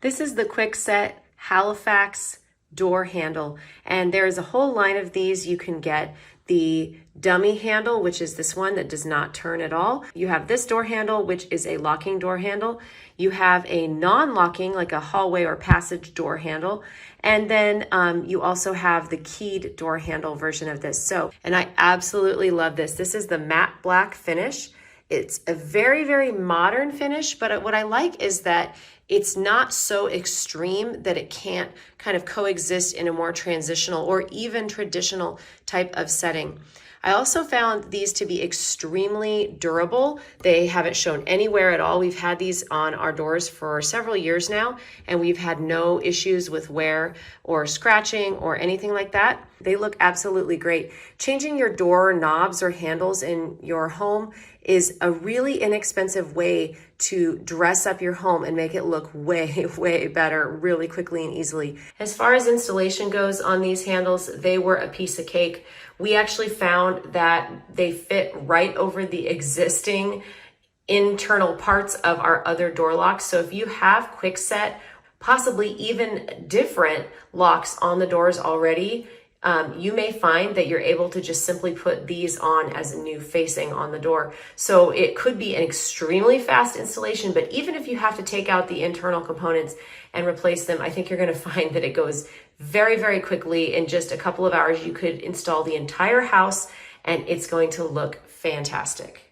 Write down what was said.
This is the Kwikset Halifax door handle, and there is a whole line of these. You can get the dummy handle, which is this one that does not turn at all. You have this door handle, which is a locking door handle. You have a non-locking, like a hallway or passage door handle. And then you also have the keyed door handle version of this. And I absolutely love this. This is the matte black finish. It's a very, very modern finish, but what I like is that it's not so extreme that it can't kind of coexist in a more transitional or even traditional type of setting. I also found these to be extremely durable. They haven't shown anywhere at all. We've had these on our doors for several years now, and we've had no issues with wear or scratching or anything like that. They look absolutely great. Changing your door knobs or handles in your home is a really inexpensive way to dress up your home and make it look way, way better really quickly and easily. As far as installation goes on these handles, they were a piece of cake. We actually found that they fit right over the existing internal parts of our other door locks. So if you have Kwikset, possibly even different locks on the doors already, you may find that you're able to just simply put these on as a new facing on the door. So it could be an extremely fast installation, but even if you have to take out the internal components and replace them, I think you're going to find that it goes very, very quickly. In just a couple of hours, you could install the entire house and it's going to look fantastic.